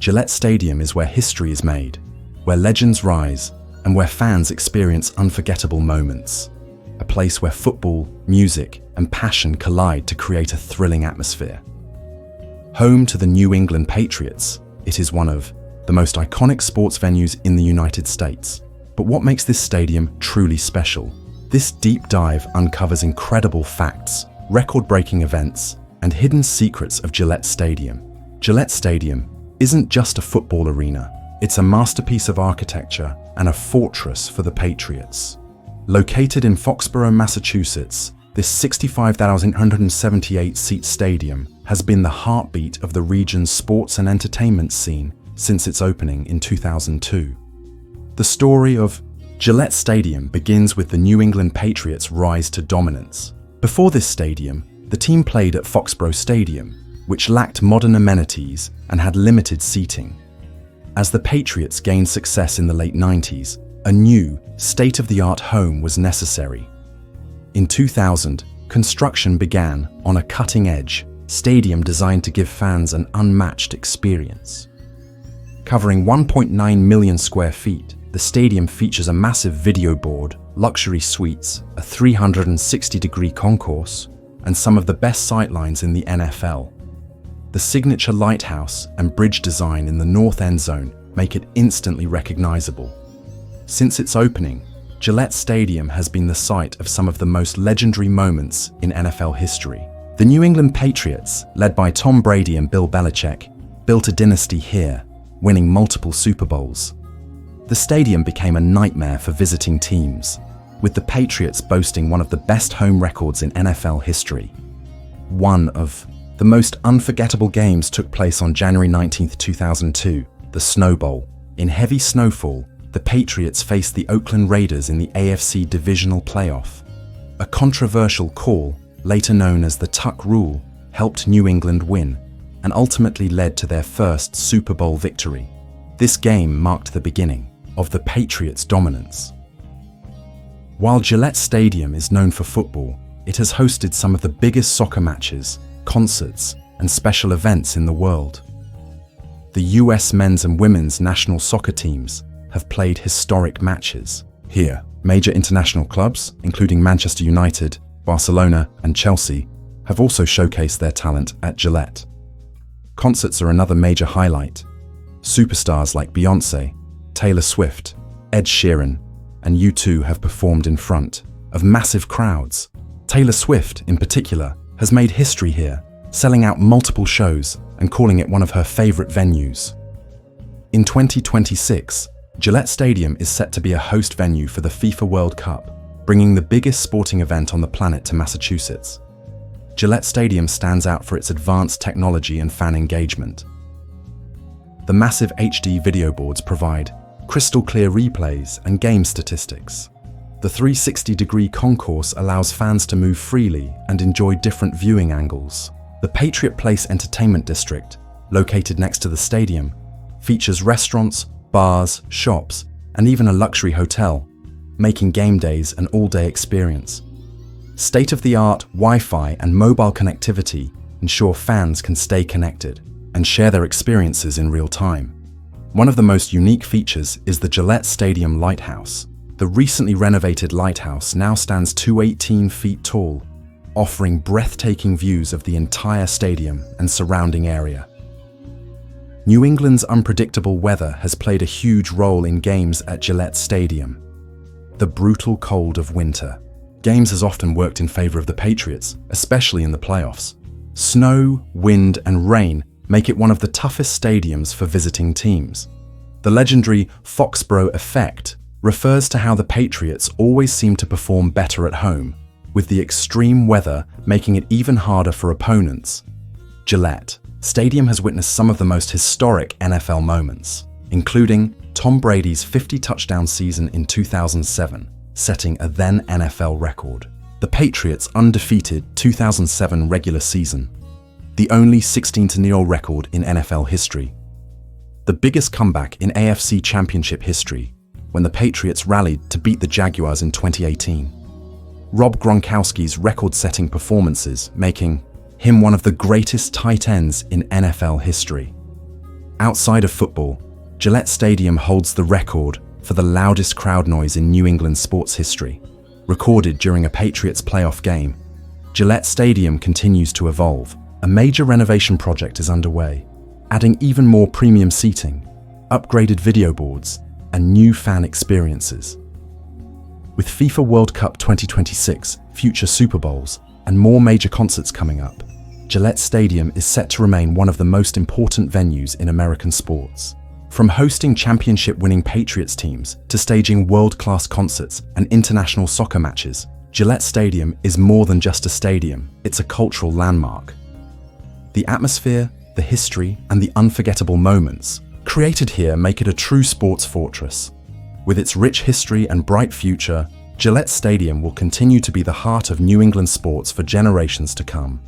Gillette Stadium is where history is made, where legends rise, and where fans experience unforgettable moments. A place where football, music, and passion collide to create a thrilling atmosphere. Home to the New England Patriots, it is one of the most iconic sports venues in the United States. But what makes this stadium truly special? This deep dive uncovers incredible facts, record-breaking events, and hidden secrets of Gillette Stadium. Gillette Stadium isn't just a football arena, it's a masterpiece of architecture and a fortress for the Patriots. Located in Foxborough, Massachusetts, this 65,178-seat stadium has been the heartbeat of the region's sports and entertainment scene since its opening in 2002. The story of Gillette Stadium begins with the New England Patriots' rise to dominance. Before this stadium, the team played at Foxborough Stadium, which lacked modern amenities and had limited seating. As the Patriots gained success in the late 90s, a new, state-of-the-art home was necessary. In 2000, construction began on a cutting-edge stadium designed to give fans an unmatched experience. Covering 1.9 million square feet, the stadium features a massive video board, luxury suites, a 360-degree concourse, and some of the best sightlines in the NFL. The signature lighthouse and bridge design in the north end zone make it instantly recognizable. Since its opening, Gillette Stadium has been the site of some of the most legendary moments in NFL history. The New England Patriots, led by Tom Brady and Bill Belichick, built a dynasty here, winning multiple Super Bowls. The stadium became a nightmare for visiting teams, with the Patriots boasting one of the best home records in NFL history. One of the most unforgettable games took place on January 19, 2002, the Snow Bowl. In heavy snowfall, the Patriots faced the Oakland Raiders in the AFC Divisional Playoff. A controversial call, later known as the Tuck Rule, helped New England win, and ultimately led to their first Super Bowl victory. This game marked the beginning of the Patriots' dominance. While Gillette Stadium is known for football, it has hosted some of the biggest soccer matches, concerts, and special events in the world. The US men's and women's national soccer teams have played historic matches here. Major international clubs, including Manchester United, Barcelona, and Chelsea, have also showcased their talent at Gillette. Concerts are another major highlight. Superstars like Beyoncé, Taylor Swift, Ed Sheeran, and U2 have performed in front of massive crowds. Taylor Swift, in particular, has made history here, selling out multiple shows and calling it one of her favorite venues. In 2026, Gillette Stadium is set to be a host venue for the FIFA World Cup, bringing the biggest sporting event on the planet to Massachusetts. Gillette Stadium stands out for its advanced technology and fan engagement. The massive HD video boards provide crystal clear replays and game statistics. The 360-degree concourse allows fans to move freely and enjoy different viewing angles. The Patriot Place Entertainment District, located next to the stadium, features restaurants, bars, shops, and even a luxury hotel, making game days an all-day experience. State-of-the-art Wi-Fi and mobile connectivity ensure fans can stay connected and share their experiences in real time. One of the most unique features is the Gillette Stadium Lighthouse. The recently renovated lighthouse now stands 218 feet tall, offering breathtaking views of the entire stadium and surrounding area. New England's unpredictable weather has played a huge role in games at Gillette Stadium. The brutal cold of winter. Games has often worked in favor of the Patriots, especially in the playoffs. Snow, wind, and rain make it one of the toughest stadiums for visiting teams. The legendary Foxborough effect refers to how the Patriots always seem to perform better at home, with the extreme weather making it even harder for opponents. Gillette Stadium has witnessed some of the most historic NFL moments, including Tom Brady's 50-touchdown season in 2007, setting a then NFL record. The Patriots' undefeated 2007 regular season, the only 16-0 record in NFL history. The biggest comeback in AFC Championship history, when the Patriots rallied to beat the Jaguars in 2018. Rob Gronkowski's record-setting performances, making him one of the greatest tight ends in NFL history. Outside of football, Gillette Stadium holds the record for the loudest crowd noise in New England sports history. Recorded during a Patriots playoff game, Gillette Stadium continues to evolve. A major renovation project is underway, adding even more premium seating, upgraded video boards, and new fan experiences. With FIFA World Cup 2026, future Super Bowls, and more major concerts coming up, Gillette Stadium is set to remain one of the most important venues in American sports. From hosting championship-winning Patriots teams to staging world-class concerts and international soccer matches, Gillette Stadium is more than just a stadium, it's a cultural landmark. The atmosphere, the history, and the unforgettable moments created here make it a true sports fortress. With its rich history and bright future, Gillette Stadium will continue to be the heart of New England sports for generations to come.